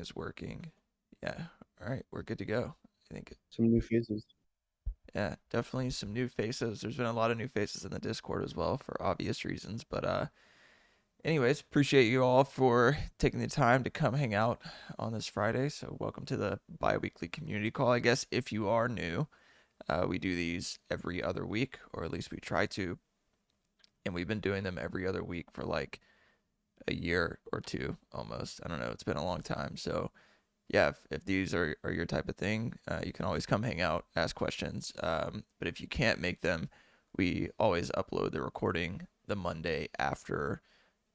is working. Yeah. All right, we're good to go. I think, Some new phases. yeah, definitely some new faces. There's been a lot of new faces in the Discord as well for obvious reasons. But anyways, appreciate you all for taking the time to come hang out on this Friday. So welcome to the bi-weekly community call. I guess if you are new, we do these every other week, or at least we try to, and we've been doing them every other week for like a year or two almost. I don't know. It's been a long time. So yeah, if these are your type of thing, you can always come hang out, ask questions. But if you can't make them, we always upload the recording the Monday after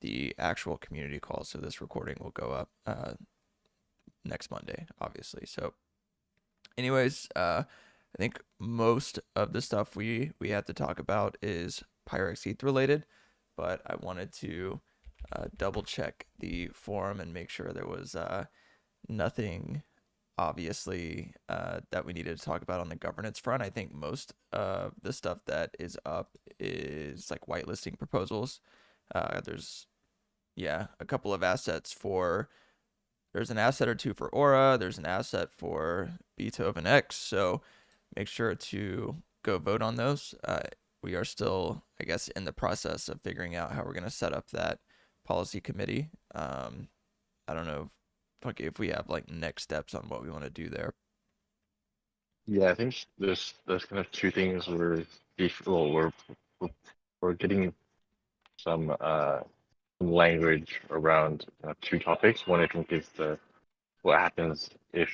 the actual community call. So this recording will go up next Monday, obviously. So, anyways, I think most of the stuff we had to talk about is Pyrex ETH related, but I wanted to double check the forum and make sure there was nothing obviously that we needed to talk about on the governance front. I think most of the stuff that is up is like whitelisting proposals. There's a couple of assets for. There's an asset or two for Aura. There's an asset for BTRFLY. So make sure to go vote on those. We are still, I guess, in the process of figuring out how we're going to set up that policy committee. I don't know if we have like next steps on what we want to do there. Yeah, I think there's kind of two things well, we're we're getting some language around two topics. One I think is the what happens if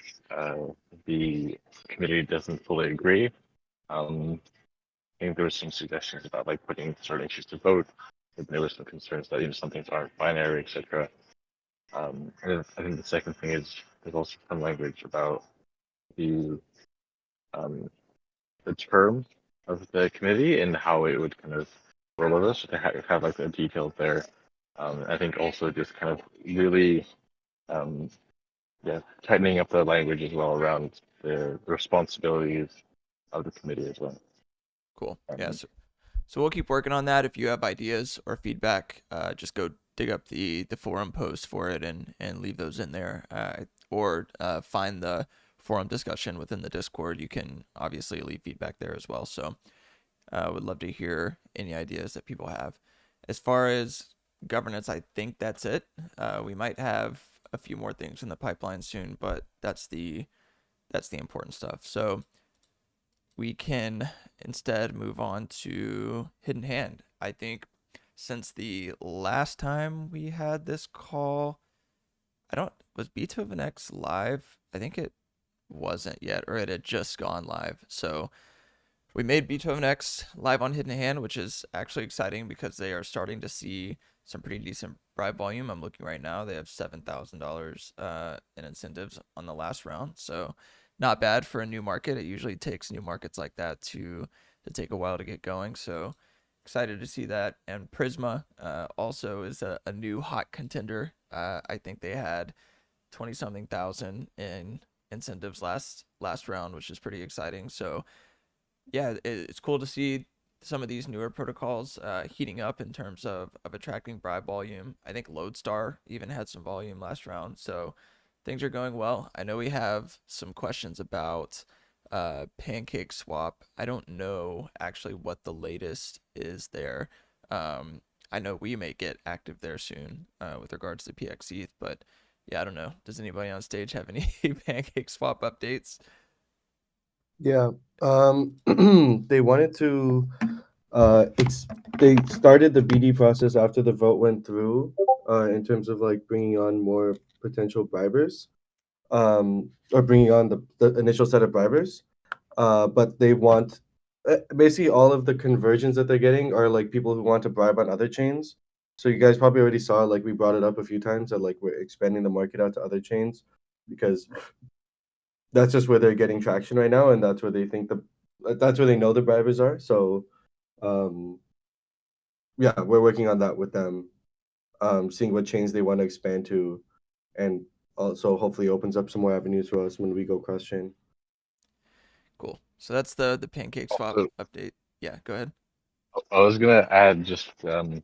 the committee doesn't fully agree. I think there were some suggestions about like putting certain issues to vote. There were some concerns that some things aren't binary, etc. And I think the second thing is there's also some language about the um, the term of the committee and how it would kind of roll with us. To have like the details there. I think also just kind of really um, yeah, tightening up the language as well around the responsibilities of the committee as well. Cool. Yeah. Um, So we'll keep working on that. If you have ideas or feedback, just go dig up the forum post for it and leave those in there, or find the forum discussion within the Discord. You can obviously leave feedback there as well. So would love to hear any ideas that people have. As far as governance, I think that's it. We might have a few more things in the pipeline soon, but that's the important stuff. So we can instead move on to Hidden Hand. I think since the last time we had this call, I don't, was Beethoven X live? I think it wasn't yet, or it had just gone live. So we made Beethoven X live on Hidden Hand, which is actually exciting because they are starting to see some pretty decent bribe volume. I'm looking right now; they have $7,000 in incentives on the last round, so not bad for a new market. It usually takes new markets like that to take a while to get going. So excited to see that. And Prisma also is a new hot contender. I think they had 20 something thousand in incentives last round, which is pretty exciting. So yeah, it's cool to see some of these newer protocols heating up in terms of attracting bribe volume. I think Lodestar even had some volume last round, so things are going well. I know we have some questions about Pancake Swap. I don't know actually what the latest is there. I know we may get active there soon with regards to PXETH, but yeah, I don't know. Does anybody on stage have any Pancake Swap updates? Yeah. They wanted to it's they started the BD process after the vote went through in terms of like bringing on more potential bribers or bringing on the initial set of bribers. But they want basically all of the conversions that they're getting are like people who want to bribe on other chains. So you guys probably already saw like we brought it up a few times that like we're expanding the market out to other chains because that's just where they're getting traction right now, and that's where they think that's where they know the bribers are. So, um, yeah, we're working on that with them, seeing what chains they want to expand to, and also hopefully opens up some more avenues for us when we go cross chain. Cool. So that's the Pancake Swap also, update. Yeah, go ahead. I was gonna add just for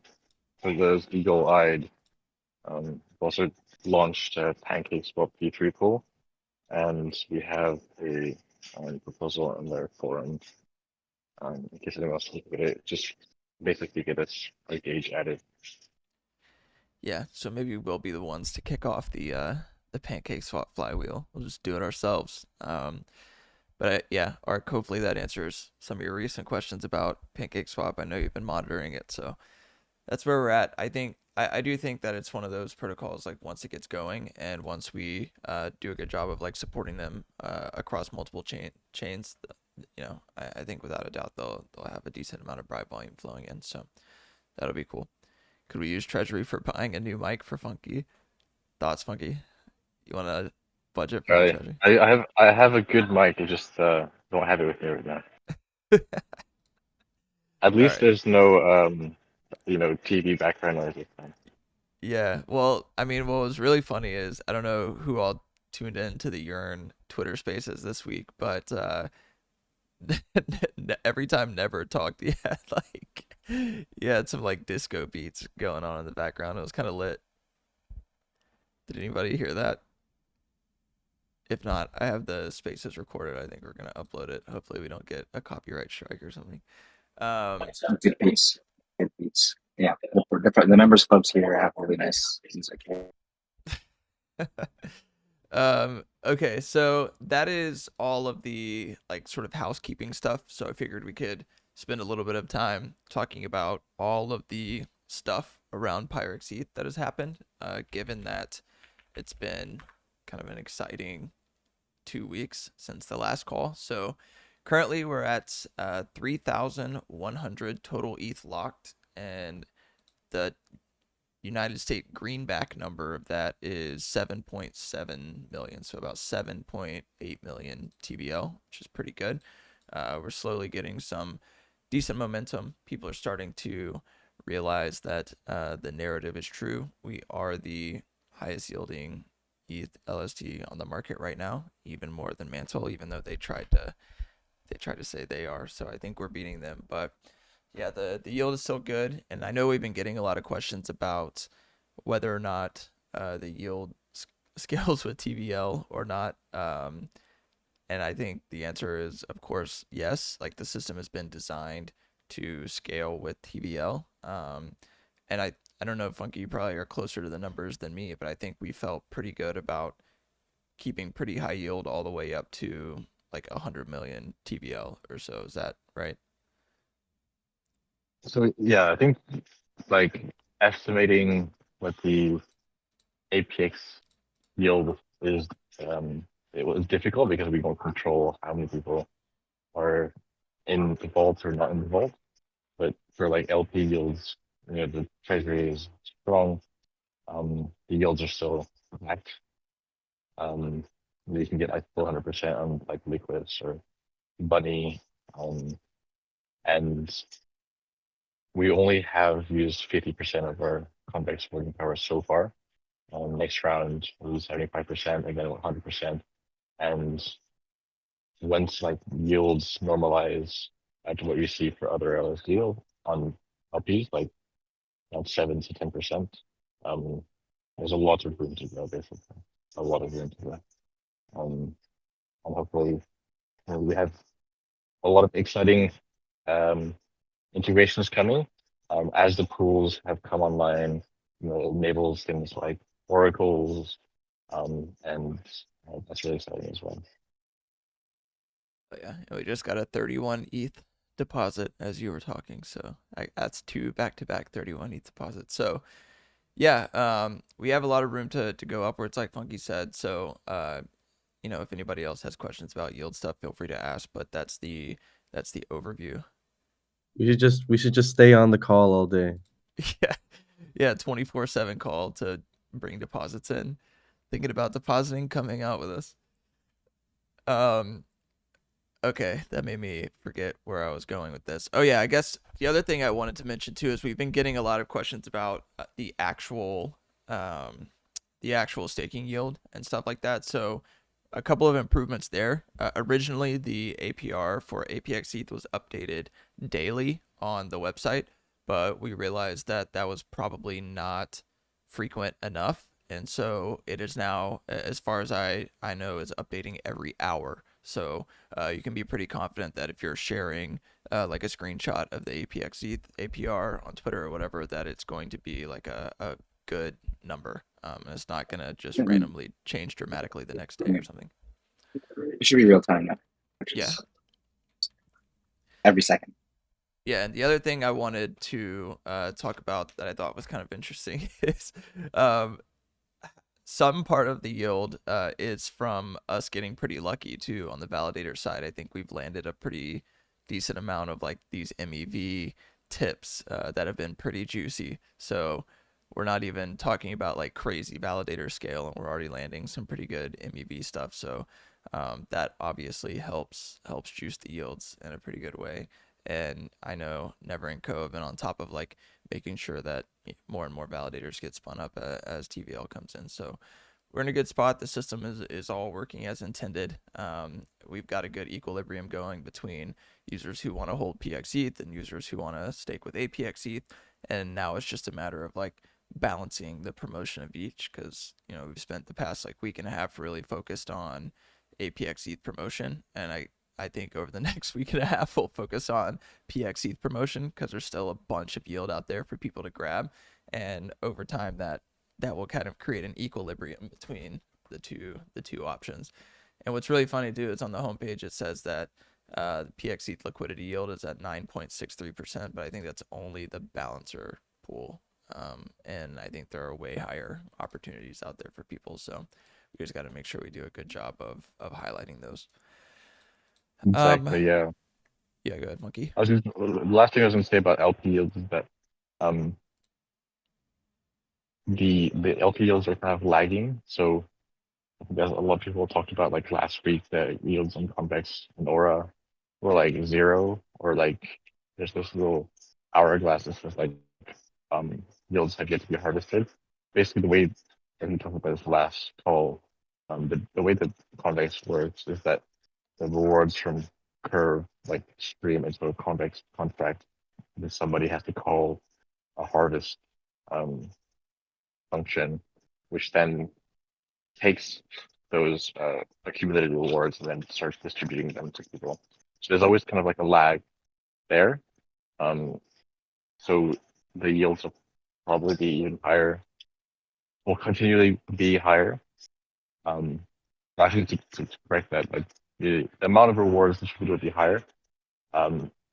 those eagle-eyed, also launched a Pancake Swap P3 pool, and we have a proposal on their forum. In case anyone wants to look at it, just basically get us a gauge added. Yeah, so maybe we'll be the ones to kick off the pancake swap flywheel. We'll just do it ourselves. But yeah, Ark, hopefully that answers some of your recent questions about pancake swap. I know you've been monitoring it, so that's where we're at. I do think that it's one of those protocols, like once it gets going and once we do a good job of like supporting them across multiple chains, I think without a doubt they'll have a decent amount of bribe volume flowing in. So that'll be cool. Could we use Treasury for buying a new mic for Funky? Thoughts, Funky? You want to budget for the Treasury? I have a good mic. I just don't have it with me right now. At All least right. there's no TV background noise this time. Yeah. Well, I mean, what was really funny is I don't know who all tuned in to the Yearn Twitter Spaces this week, but every time Never talked, he had some like disco beats going on in the background. It was kind of lit. Did anybody hear that? If not, I have the spaces recorded. I think we're gonna upload it. Hopefully, we don't get a copyright strike or something. Good beats. Good beats. Yeah, the members clubs here have really nice music. Okay, so that is all of the like sort of housekeeping stuff. So I figured we could spend a little bit of time talking about all of the stuff around Pyrex ETH that has happened, given that it's been kind of an exciting 2 weeks since the last call. So currently we're at 3,100 total ETH locked, and the United States greenback number of that is 7.7 million, so about 7.8 million TBL, which is pretty good. We're slowly getting some decent momentum. People are starting to realize that the narrative is true. We are the highest yielding ETH LST on the market right now, even more than Mantle, even though they tried to say they are. So I think we're beating them, but yeah, the yield is still good, and I know we've been getting a lot of questions about whether or not the yield scales with TVL or not. And I think the answer is, of course, yes. Like the system has been designed to scale with TVL. And I don't know, Funky, you probably are closer to the numbers than me, but I think we felt pretty good about keeping pretty high yield all the way up to like 100 million TVL or so. Is that right? So yeah, I think like estimating what the APX yield is, it was difficult because we don't control how many people are in the vault or not in the vault. But for like LP yields, the treasury is strong. The yields are still back. You can get like 400% on like liquids or bunny, and we only have used 50% of our convex voting power so far. Next round we'll use 75% and then 100%. And once like yields normalize to what you see for other LSD on LPs, like 7 to 10%, there's a lot of room to grow, basically. A lot of room to grow. And hopefully we have a lot of exciting integrations coming. As the pools have come online, it enables things like oracles, and that's really exciting as well. But yeah, we just got a 31 ETH deposit as you were talking, so that's two back-to-back 31 ETH deposits. So yeah, we have a lot of room to go upwards, like Funky said. So if anybody else has questions about yield stuff, feel free to ask. But that's the overview. We should just stay on the call all day. Yeah, 24/7 call to bring deposits in. Thinking about depositing, coming out with us. Okay, that made me forget where I was going with this. Oh yeah, I guess the other thing I wanted to mention too is we've been getting a lot of questions about the actual staking yield and stuff like that. So a couple of improvements there. Originally, the APR for APX ETH was updated daily on the website, but we realized that that was probably not frequent enough, and so it is now, as far as I know, is updating every hour. So you can be pretty confident that if you're sharing like a screenshot of the APX APR on Twitter or whatever, that it's going to be like a good number. And it's not going to just Mhm. randomly change dramatically the next day or something. It should be real time now, which Yeah. is every second. Yeah, and the other thing I wanted to talk about that I thought was kind of interesting is um, some part of the yield is from us getting pretty lucky too on the validator side. I think we've landed a pretty decent amount of like these MEV tips that have been pretty juicy. So we're not even talking about like crazy validator scale, and we're already landing some pretty good MEV stuff. So that obviously helps juice the yields in a pretty good way. And I know Never and Co have been on top of like making sure that more and more validators get spun up as TVL comes in. So we're in a good spot. The system is all working as intended. We've got a good equilibrium going between users who want to hold PXETH and users who want to stake with APXETH. And now it's just a matter of like balancing the promotion of each, because we've spent the past like week and a half really focused on APXETH promotion, and I think over the next week and a half we'll focus on PXETH promotion, because there's still a bunch of yield out there for people to grab, and over time that will kind of create an equilibrium between the two options. And what's really funny too is on the homepage it says that the PXETH liquidity yield is at 9.63%, but I think that's only the balancer pool. And I think there are way higher opportunities out there for people. So we just got to make sure we do a good job of highlighting those. Exactly. Yeah. Yeah, go ahead, Monkey. The last thing I was going to say about LP yields is that um, the LP yields are kind of lagging. So there's a lot of people talked about like last week that yields on Convex and Aura were like 0, or like there's this little hourglass that says like yields have yet to be harvested. Basically, the way that we talked about this last call, the way that Convex works is that the rewards from Curve like stream into a Convex contract, and then somebody has to call a harvest um, function, which then takes those accumulated rewards and then starts distributing them to people. So there's always kind of like a lag there. So the yields will probably be even higher, will continually be higher. Actually, to correct that, like the amount of rewards distributed will be higher.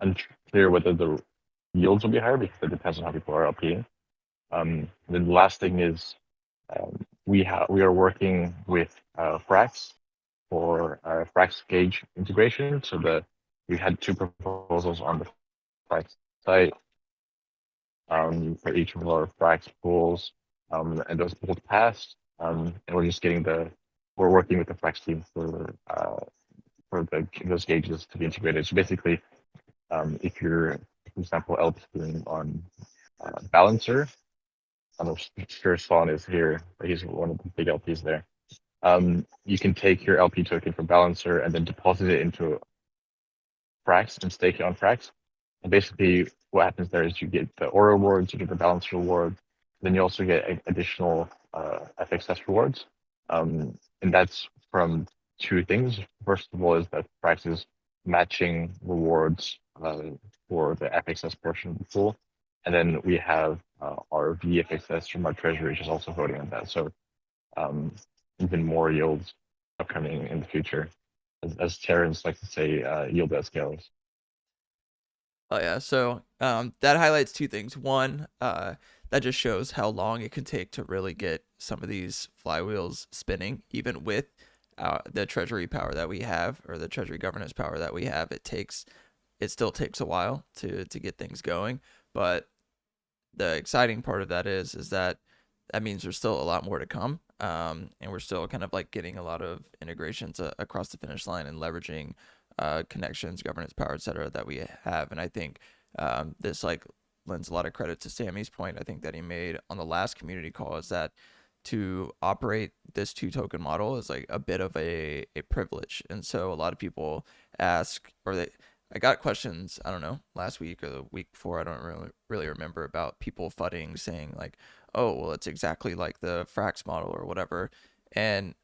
Unclear whether the yields will be higher because it depends on how people are LPing. Then the last thing is we are working with Frax for Frax gauge integration. So we had 2 proposals on the Frax site for each of our Frax pools, and those pools passed. And we're working with the Frax team for those gauges to be integrated. So basically, if you're, for example, LPing on Balancer, I don't know if sure Spawn is here, but he's one of the big LPs there. You can take your LP token from Balancer and then deposit it into Frax and stake it on Frax. And basically, what happens there is you get the Aura rewards, you get the Balancer reward, then you also get additional FXS rewards. And that's from 2 things. First of all, is that Frax is matching rewards for the FXS portion of the pool. And then we have our VFXS from our treasury, which is also voting on that. So even more yields upcoming in the future. As Terrence likes to say, yield that scales. Oh yeah, so that highlights 2 things. One, that just shows how long it can take to really get some of these flywheels spinning, even with the treasury power that we have, or the treasury governance power that we have. It still takes a while to get things going, but the exciting part of that is that means there's still a lot more to come, and we're still kind of like getting a lot of integrations across the finish line and leveraging connections, governance power, etc. that we have. And I think this like lends a lot of credit to Sammy's point, I think, that he made on the last community call, is that to operate this 2 token model is like a bit of a privilege. And so a lot of people ask, I got questions, I don't know, last week or the week before, I don't really remember, about people fudding, saying like, oh, well, it's exactly like the Frax model or whatever. And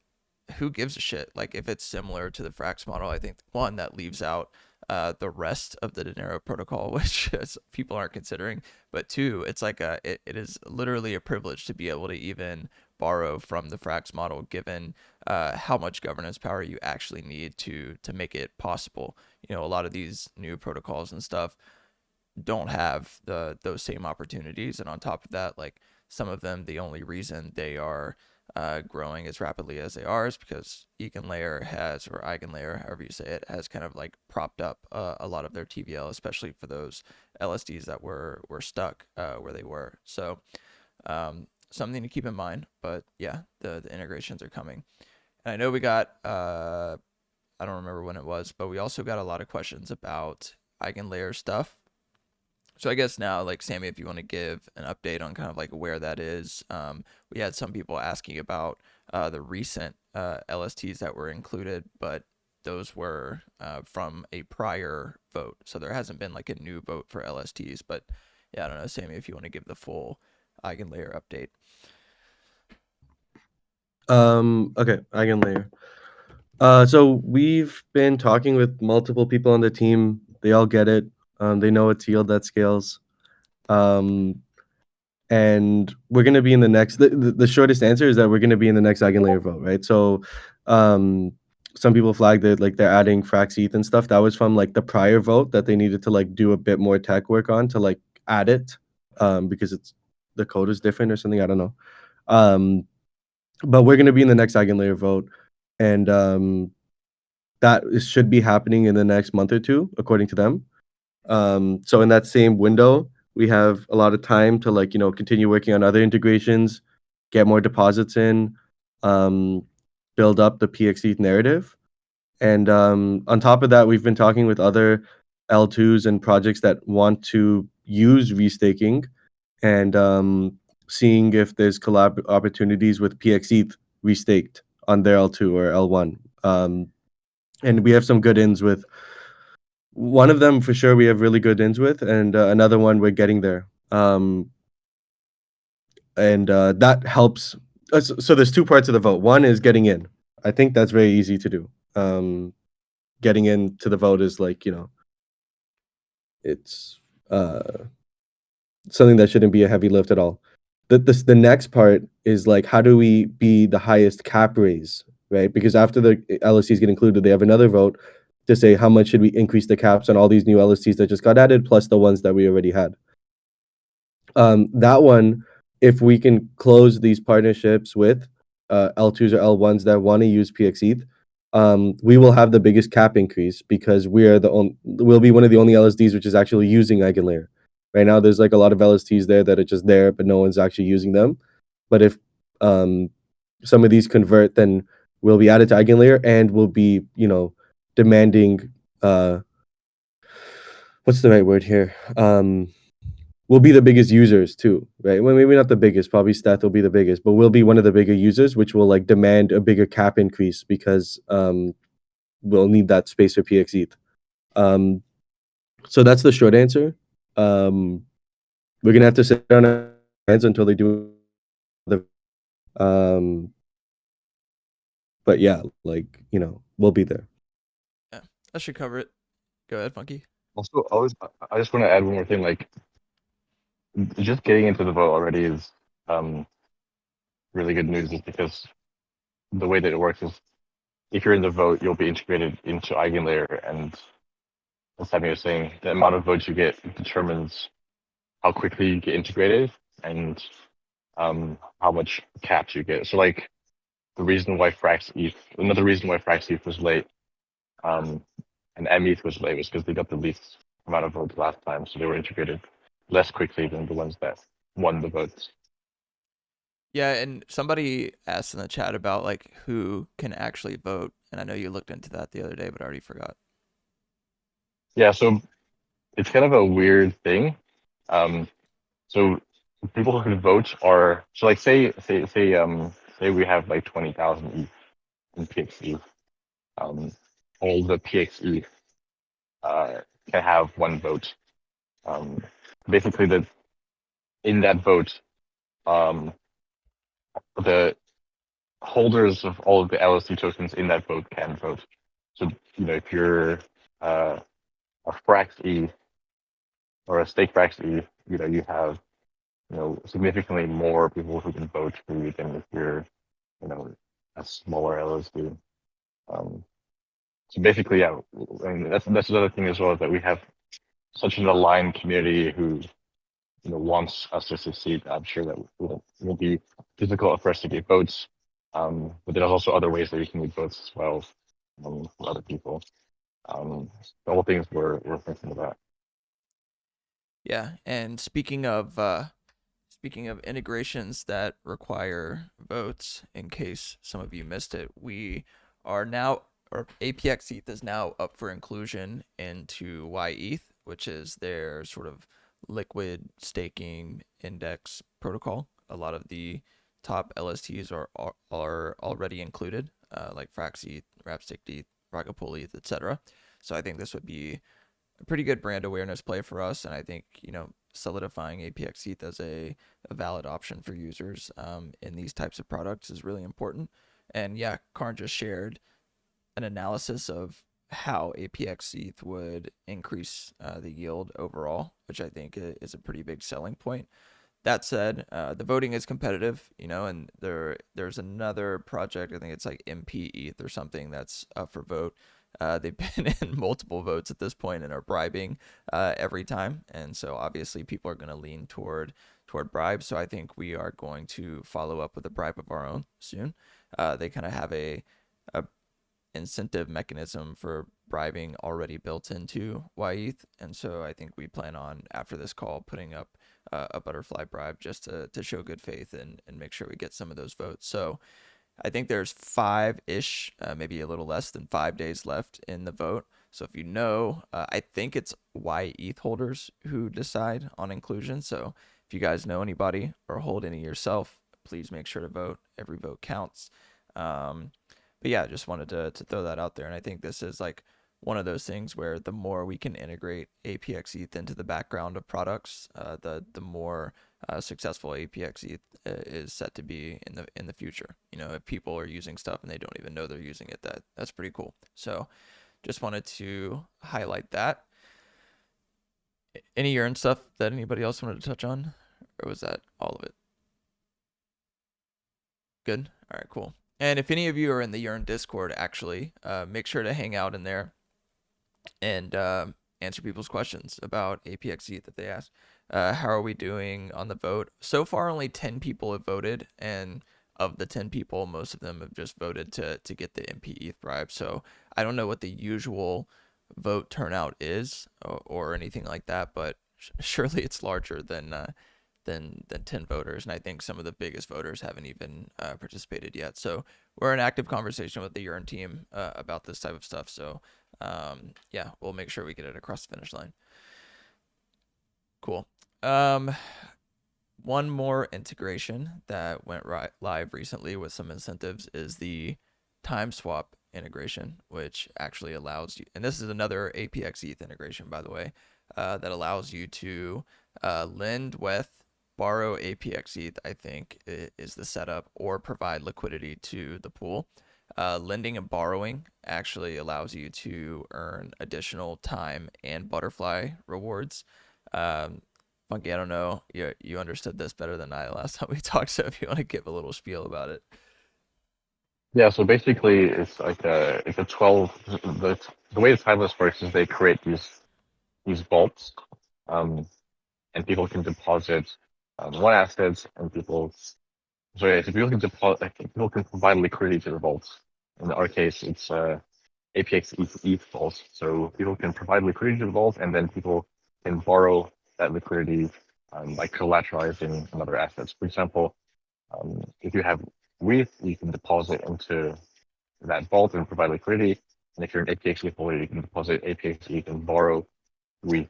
who gives a shit? Like, if it's similar to the Frax model, I think one, that leaves out the rest of the Dinero protocol, which people aren't considering. But two, it's like it is literally a privilege to be able to even borrow from the Frax model, given how much governance power you actually need to make it possible. You know, a lot of these new protocols and stuff don't have those same opportunities, and on top of that, like some of them, the only reason they are growing as rapidly as they are is because EigenLayer has, or EigenLayer, however you say it, has kind of like propped up a lot of their TVL, especially for those LSDs that were stuck where they were. So something to keep in mind. But yeah, the integrations are coming. And I know we got I don't remember when it was, but we also got a lot of questions about EigenLayer stuff. So I guess now, like, Sammy, if you want to give an update on kind of like where that is, we had some people asking about the recent LSTs that were included, but those were from a prior vote. So there hasn't been like a new vote for LSTs. But yeah, I don't know, Sammy, if you want to give the full EigenLayer update. Okay, EigenLayer. So we've been talking with multiple people on the team. They all get it. They know it's yield that scales. And we're going to be in the next, the shortest answer is that we're going to be in the next EigenLayer vote, right? So some people flagged it, like they're adding Frax ETH and stuff. That was from like the prior vote that they needed to like do a bit more tech work on to like add it, because it's, the code is different or something. I don't know. But we're going to be in the next EigenLayer vote. And should be happening in the next month or two, according to them. So in that same window, we have a lot of time to like, continue working on other integrations, get more deposits in, build up the PXETH narrative. And on top of that, we've been talking with other L2s and projects that want to use restaking, and seeing if there's collab opportunities with PXETH restaked on their L2 or L1. And we have some good ins with one of them for sure. We have really good ins with, and another one we're getting there. And that helps. So there's two parts of the vote. One is getting in. I think that's very easy to do. Getting into the vote is like, it's something that shouldn't be a heavy lift at all. The next part is like, how do we be the highest cap raise, right? Because after the LSTs get included, they have another vote to say how much should we increase the caps on all these new LSTs that just got added, plus the ones that we already had. That one, if we can close these partnerships with L2s or L1s that want to use PXETH, we will have the biggest cap increase because we'll be one of the only LSDs which is actually using EigenLayer. Right now, there's like a lot of LSTs there that are just there, but no one's actually using them. But if some of these convert, then we'll be added to EigenLayer and we'll be, demanding. What's the right word here? We'll be the biggest users too, right? Well, maybe not the biggest, probably Steth will be the biggest, but we'll be one of the bigger users, which will like demand a bigger cap increase because we'll need that space for PXETH. So that's the short answer. We're gonna have to sit on our hands until they do the but yeah, like, we'll be there. Yeah, that should cover it. Go ahead, Funky. Also, I just want to add one more thing. Like, just getting into the vote already is really good news, just because the way that it works is if you're in the vote, you'll be integrated into EigenLayer, and as Sammy was saying, the amount of votes you get determines how quickly you get integrated and how much caps you get. So like another reason why Frax ETH was late, and METH was late was because they got the least amount of votes last time, so they were integrated less quickly than the ones that won the votes. Yeah, and somebody asked in the chat about like who can actually vote, and I know you looked into that the other day, but I already forgot. Yeah, so it's kind of a weird thing. So people who can vote are, so like say we have like 20,000 ETH in PXE. All the PXE can have one vote. Basically, in that vote, the holders of all of the LSD tokens in that vote can vote. So, if you're a Frax E or a stake Frax E, you have, significantly more people who can vote for you than if you're, a smaller LSD. So basically, yeah, and that's another thing as well, is that we have such an aligned community who, wants us to succeed. I'm sure that will be difficult for us to get votes, but there's also other ways that we can get votes as well from other people. The whole things we're thinking about. Yeah, and speaking of integrations that require votes, in case some of you missed it, we are now, or APX ETH is now up for inclusion into YETH, which is their sort of liquid staking index protocol. A lot of the top LSTs are already included, like Frax ETH, Rapstick ETH, Ragapol ETH, etc. So I think this would be a pretty good brand awareness play for us, and I think solidifying APX ETH as a valid option for users in these types of products is really important. And yeah, Karn just shared an analysis of how APX ETH would increase the yield overall, which I think is a pretty big selling point. That said, the voting is competitive, and there's another project, I think it's like MP ETH or something, that's up for vote. They've been in multiple votes at this point and are bribing every time, and so obviously people are going to lean toward bribes. So I think we are going to follow up with a bribe of our own soon. They kind of have a incentive mechanism for bribing already built into YETH, and so I think we plan on, after this call, putting up a butterfly bribe just to show good faith and make sure we get some of those votes. So I think there's 5-ish, maybe a little less than 5 days left in the vote. So if I think it's YETH holders who decide on inclusion. So if you guys know anybody or hold any yourself, please make sure to vote. Every vote counts. But yeah, just wanted to throw that out there. And I think this is like one of those things where the more we can integrate APX ETH into the background of products, the more successful APX ETH is set to be in the future. If people are using stuff and they don't even know they're using it, that's pretty cool. So just wanted to highlight that. Any Yearn stuff that anybody else wanted to touch on, or was that all of it? Good. All right, cool. And if any of you are in the Yearn Discord, actually, make sure to hang out in there and answer people's questions about APX ETH that they ask. How are we doing on the vote? So far, only 10 people have voted, and of the 10 people, most of them have just voted to get the MP ETH bribe. So I don't know what the usual vote turnout is or anything like that, but surely it's larger than 10 voters, and I think some of the biggest voters haven't even participated yet. So we're in active conversation with the Yearn team about this type of stuff. So yeah, we'll make sure we get it across the finish line. Cool. One more integration that went live recently with some incentives is the time swap integration, which actually allows you, and this is another APX ETH integration, by the way, that allows you to lend with, borrow APX ETH, I think is the setup, or provide liquidity to the pool. Lending and borrowing actually allows you to earn additional time and butterfly rewards. Funky, I don't know, you understood this better than I last time we talked, so if you want to give a little spiel about it. Yeah, so basically it's like a 12. The way the timeless works is they create these vaults, and people can deposit one asset, and people can provide liquidity to the vaults. In our case, it's APX ETH vaults, so people can provide liquidity to the vault, and then people can borrow that liquidity by collateralizing another assets. For example, if you have WETH, you can deposit into that vault and provide liquidity. And if you're an APX ETH holder, you can deposit APX ETH and borrow WETH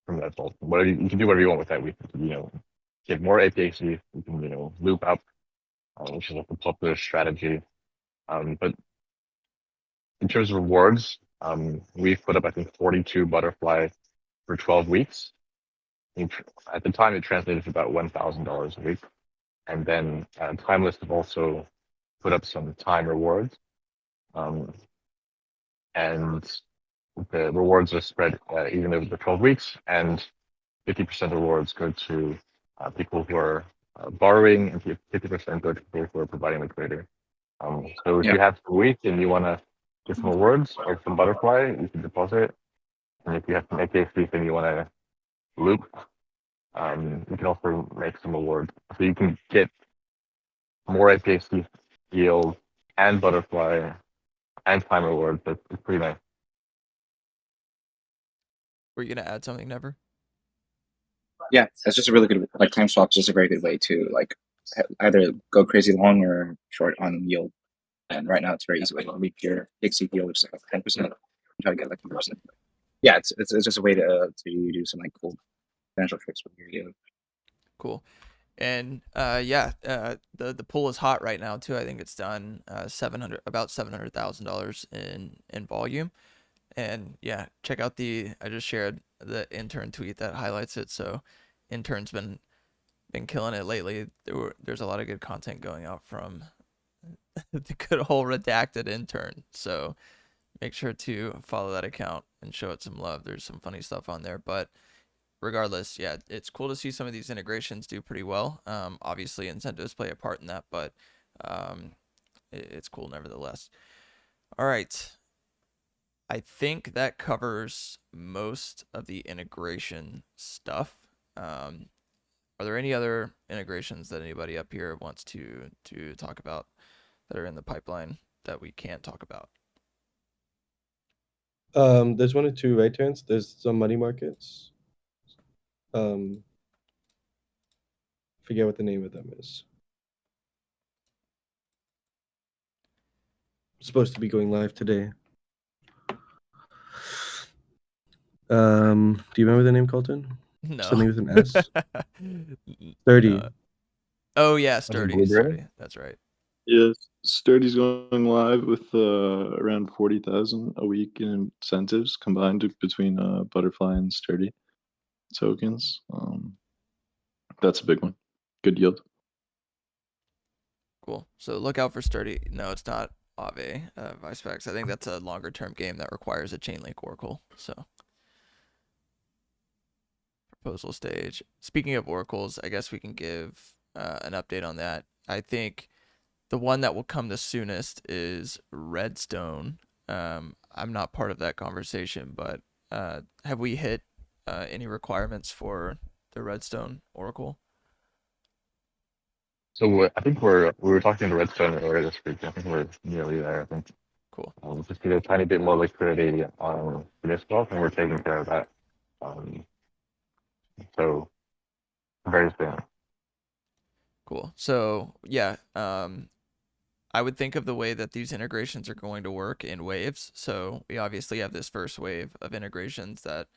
from that vault. You can do whatever you want with that WETH. Get more APX ETH, you can loop up, which is like a popular strategy. But in terms of rewards, we've put up, I think, 42 butterfly for 12 weeks. At the time, it translated to about $1,000 a week. And then Timeless have also put up some time rewards. And the rewards are spread even over the 12 weeks, and 50% rewards go to people who are borrowing, and 50% go to people who are providing liquidity. So if Yeah. you have a week and you want to get some rewards or some butterfly, you can deposit. And if you have some AKC and you want to loop, you can also make some rewards. So you can get more AKC yield and butterfly and time rewards. It's pretty nice. Were you gonna add something, Never? Yeah, it's just a really good, like, time swap is just a very good way to, like, either go crazy long or short on yield. And right now it's very easy. Like, we your XC yield, which is like 10%. Try to get like 10%. Yeah, it's just a way to do some like cool financial tricks with your yield. Cool. And the pool is hot right now too. I think it's done about $700,000 in volume. And yeah, check out I just shared the intern tweet that highlights it. So intern's been killing it lately. There's a lot of good content going out from the good old redacted intern. So make sure to follow that account and show it some love. There's some funny stuff on there, but regardless, yeah, it's cool to see some of these integrations do pretty well. Obviously incentives play a part in that, but it's cool nevertheless. All right. I think that covers most of the integration stuff. Are there any other integrations that anybody up here wants to talk about that are in the pipeline that we can't talk about? There's 1 or 2 right turns. There's some money markets. Forget what the name of them is. Supposed to be going live today. Do you remember the name, Colton? No. Something with an S. 30. Oh yeah, Sturdy. Blueberry? That's right. Yes, Sturdy's going live with around 40,000 a week in incentives combined between Butterfly and Sturdy tokens. That's a big one. Good yield. Cool. So look out for Sturdy. No, it's not Aave Vicepex. I think that's a longer term game that requires a Chainlink Oracle. So proposal stage. Speaking of oracles, I guess we can give an update on that. I think the one that will come the soonest is Redstone. I'm not part of that conversation, but have we hit any requirements for the Redstone Oracle? So I think we were talking to Redstone earlier this week. I think we're nearly there. I think Cool. just need a tiny bit more liquidity on this stuff, and we're taking care of that. So very soon. Cool. So yeah, I would think of the way that these integrations are going to work in waves. So we obviously have this first wave of integrations that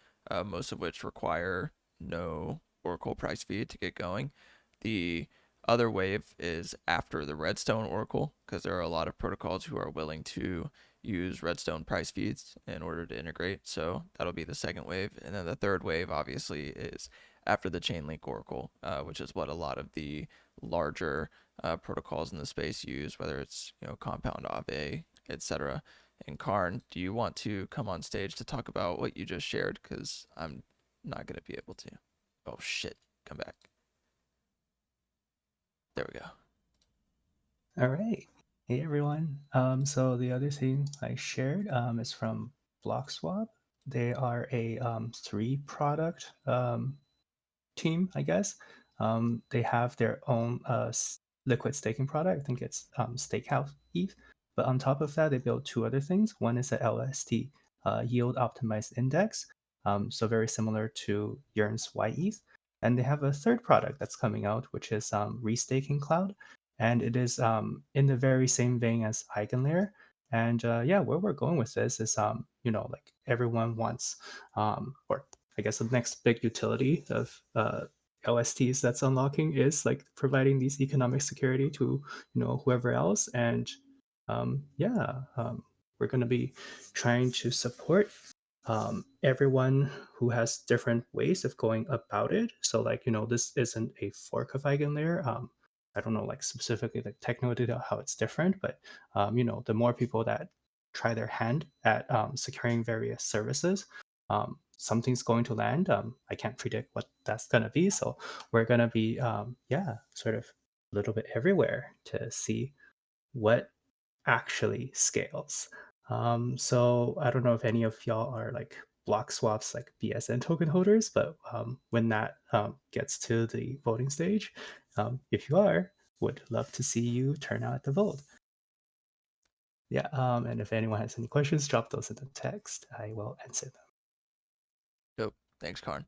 most of which require no Oracle price feed to get going. The other wave is after the Redstone Oracle, because there are a lot of protocols who are willing to use Redstone price feeds in order to integrate. So that'll be the second wave. And then the third wave obviously is after the Chainlink Oracle, which is what a lot of the larger protocols in the space use, whether it's Compound, Aave, etc. And Karn, do you want to come on stage to talk about what you just shared? Because I'm not going to be able to. Oh shit, come back. There we go. All right. Hey everyone. So the other thing I shared is from BlockSwap. They are a 3-product team, I guess. They have their own liquid staking product. I think it's Stakehouse ETH. But on top of that, they built 2 other things. One is a LST yield optimized index, so very similar to Yearn's YETH. And they have a third product that's coming out, which is Restaking Cloud, and it is in the very same vein as EigenLayer. And yeah, where we're going with this is like everyone wants, or I guess the next big utility of LSTs that's unlocking is like providing these economic security to whoever else. And we're going to be trying to support everyone who has different ways of going about it. So like, this isn't a fork of EigenLayer. I don't know like specifically like technically how it's different, but the more people that try their hand at securing various services, something's going to land. I can't predict what that's going to be. So we're going to be, sort of a little bit everywhere to see what actually scales. So I don't know if any of y'all are like BlockSwap's like BSN token holders, but when that gets to the voting stage, if you are, would love to see you turn out at the vote. Yeah, and if anyone has any questions, drop those in the text. I will answer them. Dope. Thanks, Karn.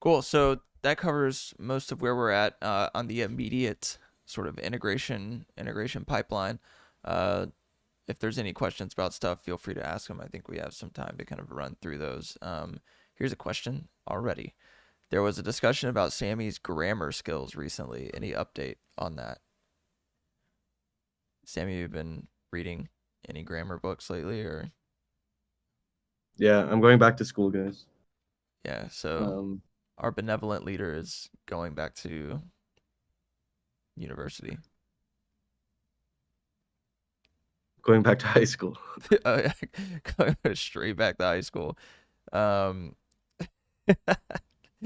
Cool. So that covers most of where we're at on the immediate sort of integration pipeline. If there's any questions about stuff, feel free to ask them. I think we have some time to kind of run through those. Here's a question already. There was a discussion about Sammy's grammar skills recently. Any update on that? Sammy, you've been reading any grammar books lately, or? Yeah, I'm going back to school, guys. Yeah, so our benevolent leader is going back to university. Going back to high school. Going straight back to high school.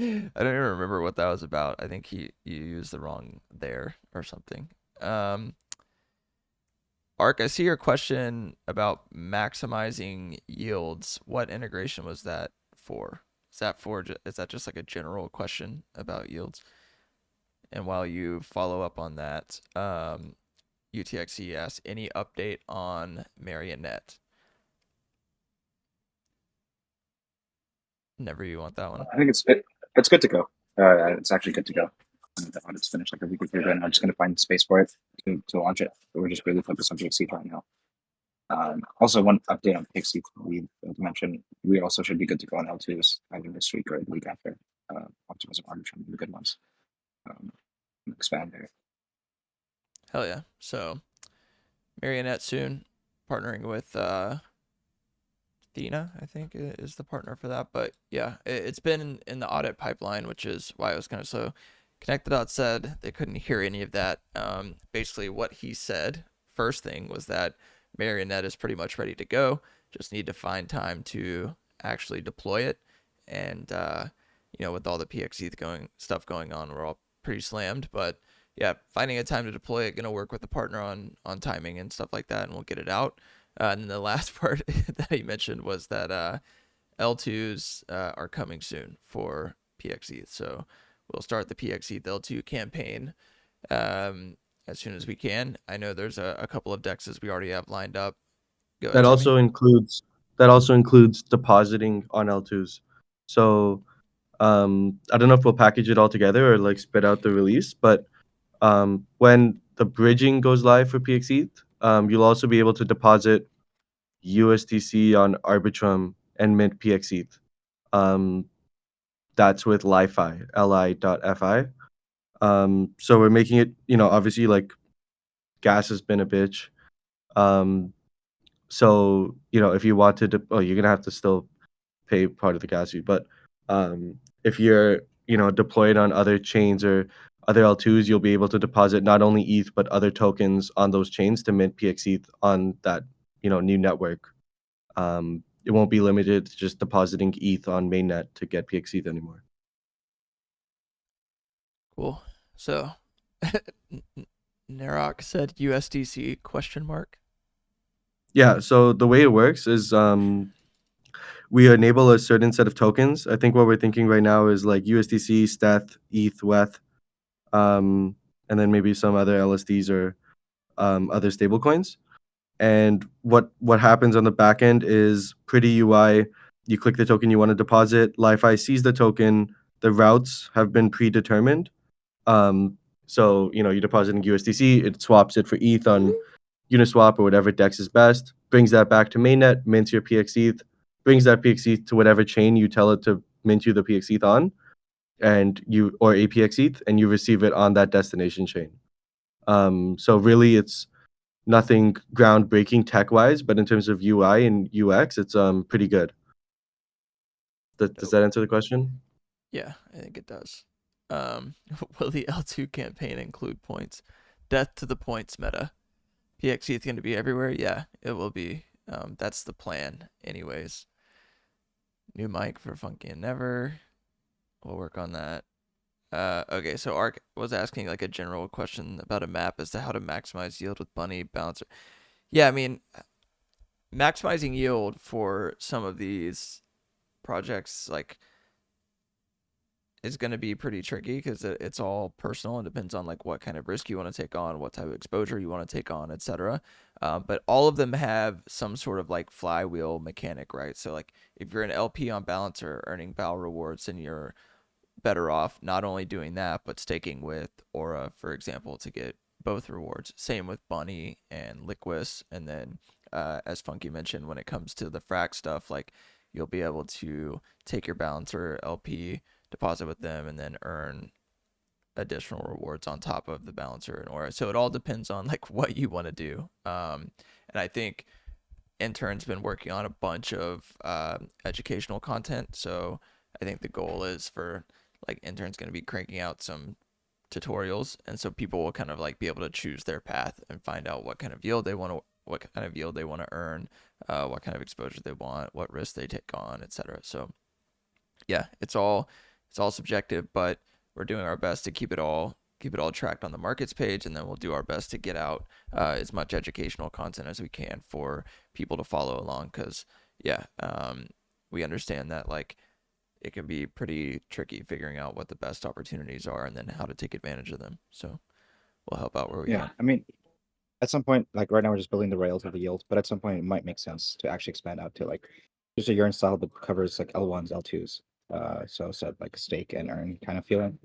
I don't even remember what that was about. I think you used the wrong there or something. Ark, I see your question about maximizing yields. What integration was that for? Is that just like a general question about yields? And while you follow up on that, UTXE asks, any update on Marionette? Never you want that one. I think it's good to go. It's actually good to go. The audit's finished like a week or two ago, and I'm just going to find space for it to launch it. But we're just really focused on PXE right now. Also, one update on PXE we mentioned, we also should be good to go on L2s either this week or the week after. Optimism Arbitrum, the good ones. Expand there. Hell yeah. So Marionette soon, partnering with Athena, I think is the partner for that. But yeah, it's been in the audit pipeline, which is why it was kind of slow. Connected said they couldn't hear any of that. Basically what he said, first thing, was that Marionette is pretty much ready to go. Just need to find time to actually deploy it. And, with all the PXE stuff going on, we're all pretty slammed. But yeah, finding a time to deploy it, gonna work with the partner on timing and stuff like that, and we'll get it out. And then the last part that he mentioned was that L2s are coming soon for PXE. So we'll start the PXE L2 campaign as soon as we can. I know there's a couple of dexes we already have lined up. Go ahead, That also includes depositing on L2s. So I don't know if we'll package it all together or like spit out the release, but when the bridging goes live for PXE, you'll also be able to deposit USDC on Arbitrum and mint PXE. That's with li.fi, li.fi. So we're making it, obviously like gas has been a bitch. So, if you wanted to, you're going to have to still pay part of the gas fee. But if you're, deployed on other chains or other L2s, you'll be able to deposit not only ETH, but other tokens on those chains to mint PXE on that, new network. It won't be limited to just depositing ETH on mainnet to get PXE anymore. Cool. So Narok said USDC question mark. Yeah, so the way it works is we enable a certain set of tokens. I think what we're thinking right now is like USDC, Steth, ETH, WETH, and then maybe some other LSDs or other stablecoins. And what happens on the back end is pretty UI. You click the token you want to deposit. li.fi sees the token. The routes have been predetermined. So you're depositing USDC. It swaps it for ETH on Uniswap or whatever DEX is best. Brings that back to mainnet. Mints your PXETH. Brings that PXETH to whatever chain you tell it to mint you the PXETH on, or APXETH, and you receive it on that destination chain. So really, it's nothing groundbreaking tech-wise, but in terms of UI and UX, it's pretty good. Does that answer the question? Yeah, I think it does. Will the L2 campaign include points? Death to the points meta. PXE is going to be everywhere. Yeah, it will be. That's the plan, anyways. New mic for Funky and Never. We'll work on that. Okay, so Ark was asking like a general question about a map as to how to maximize yield with Bunny Bouncer. Yeah, I mean, maximizing yield for some of these projects like is going to be pretty tricky because it's all personal and depends on like what kind of risk you want to take on, what type of exposure you want to take on, etc. But all of them have some sort of like flywheel mechanic, right? So like if you're an LP on Balancer earning BAL rewards, then you're better off not only doing that but staking with Aura, for example, to get both rewards. Same with Bunny and Liquis, and then as Funky mentioned, when it comes to the frac stuff, like you'll be able to take your Balancer LP, deposit with them, and then earn additional rewards on top of the Balancer and Aura. So it all depends on like what you want to do. And I think Intern's been working on a bunch of educational content. So I think the goal is for like Intern's going to be cranking out some tutorials, and so people will kind of like be able to choose their path and find out what kind of yield they want to earn, what kind of exposure they want, what risk they take on, etc. So yeah, it's all subjective, but we're doing our best to keep it all tracked on the markets page, and then we'll do our best to get out as much educational content as we can for people to follow along, because yeah, we understand that like it can be pretty tricky figuring out what the best opportunities are and then how to take advantage of them. So we'll help out where we Yeah, can. I mean, at some point, like right now, we're just building the rails of the yield, but at some point, it might make sense to actually expand out to like just a urn style, but covers like L1s, L2s. So set like stake and earn kind of feeling,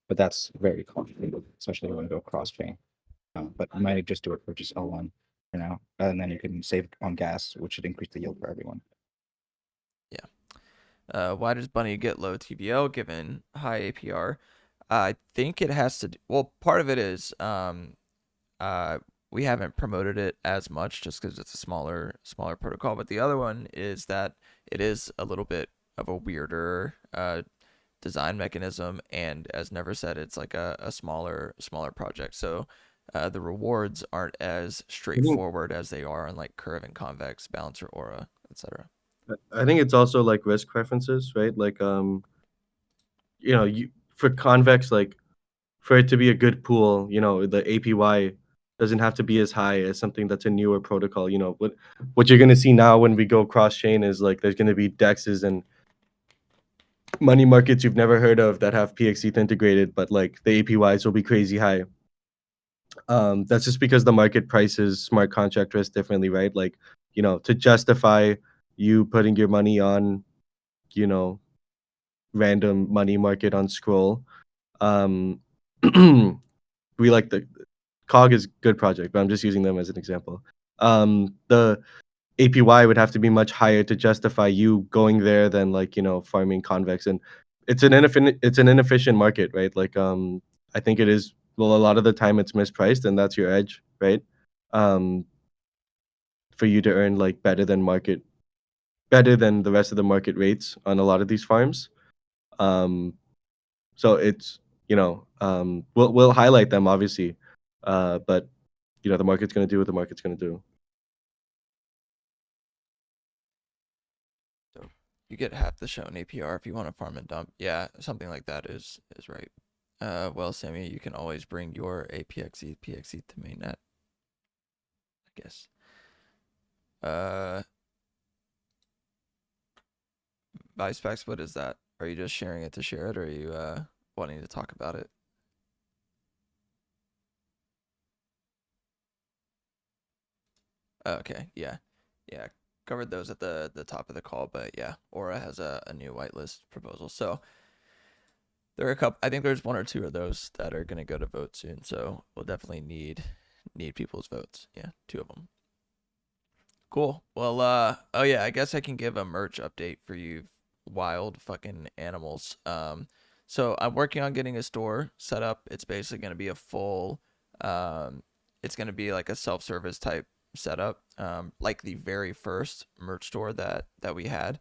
but that's very complicated, especially when you go cross chain. But you might just do it for just L1 for now, and then you can save on gas, which should increase the yield for everyone. Why does Bunny get low TVL given high APR? I think it has to. Well, part of it is we haven't promoted it as much just because it's a smaller protocol. But the other one is that it is a little bit of a weirder design mechanism, and as Never said, it's like a smaller project. So the rewards aren't as straightforward as they are on like Curve and Convex, Balancer, Aura, etc. I think it's also like risk preferences, right? Like you for convex, like for it to be a good pool, the APY doesn't have to be as high as something that's a newer protocol. What you're gonna see now when we go cross chain is like there's gonna be DEXs and money markets you've never heard of that have PXETH integrated, but like the APYs will be crazy high. That's just because the market prices smart contract risk differently, right? Like, to justify you putting your money on, random money market on Scroll. We like the COG is good project, but I'm just using them as an example. The APY would have to be much higher to justify you going there than like farming convex, and it's an inefficient market, right? Like I think it is. Well, a lot of the time it's mispriced, and that's your edge, right? For you to earn like better than the rest of the market rates on a lot of these farms. So it's we'll highlight them obviously, but the market's gonna do what the market's gonna do. So you get half the shown APR if you want to farm and dump. Yeah, something like that is right. Well, Sammy, you can always bring your APXE to mainnet, I guess. Vice Specs, what is that? Are you just sharing it to share it, or are you wanting to talk about it? Okay, yeah. Covered those at the top of the call, but yeah, Aura has a new whitelist proposal. So there are a couple. I think there's one or two of those that are gonna go to vote soon. So we'll definitely need people's votes. Yeah, two of them. Cool. Well, oh yeah, I guess I can give a merch update for you wild fucking animals. So I'm working on getting a store set up. It's basically gonna be a full, it's gonna be like a self-service type setup, like the very first merch store that we had.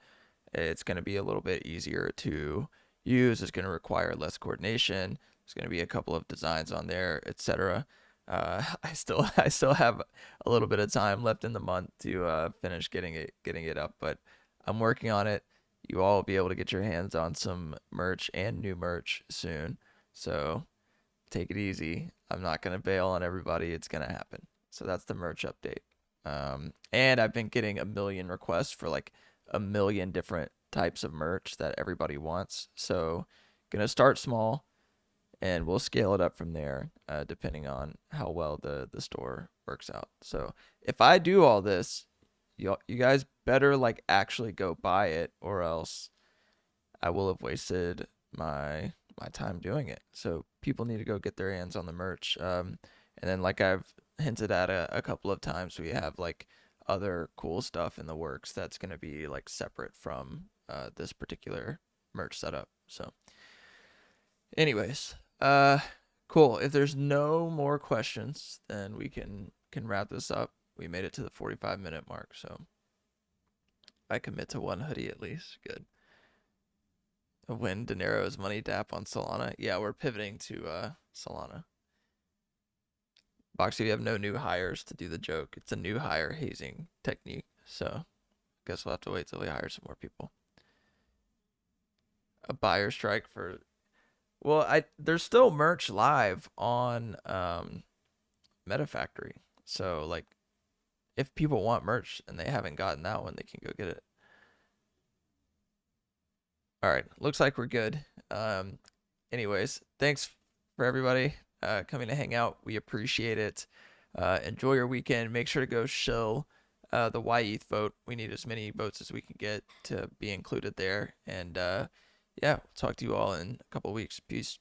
It's going to be a little bit easier to use. It's going to require less coordination. There's going to be a couple of designs on there, etc. I still have a little bit of time left in the month to finish getting it up, but I'm working on it. You all will be able to get your hands on some merch and new merch soon. So take it easy. I'm not going to bail on everybody. It's going to happen. So that's the merch update. And I've been getting a million requests for like a million different types of merch that everybody wants. So going to start small and we'll scale it up from there, depending on how well the store works out. So if I do all this, you guys better like actually go buy it, or else I will have wasted my time doing it. So people need to go get their hands on the merch. And then like I've hinted at a couple of times, we have like other cool stuff in the works that's going to be like separate from this particular merch setup. So anyways, cool. If there's no more questions, then we can wrap this up. We made it to the 45-minute mark, so I commit to one hoodie at least. Good. When Dinero's money dApp on Solana. Yeah, we're pivoting to Solana. Boxy, we have no new hires to do the joke. It's a new hire hazing technique, so guess we'll have to wait till we hire some more people. A buyer strike for... Well, there's still merch live on MetaFactory. So, like, if people want merch and they haven't gotten that one, they can go get it. All right, looks like we're good. Anyways, thanks for everybody coming to hang out. We appreciate it. Enjoy your weekend. Make sure to go show the YETH vote. We need as many votes as we can get to be included there. And yeah, we'll talk to you all in a couple of weeks. Peace.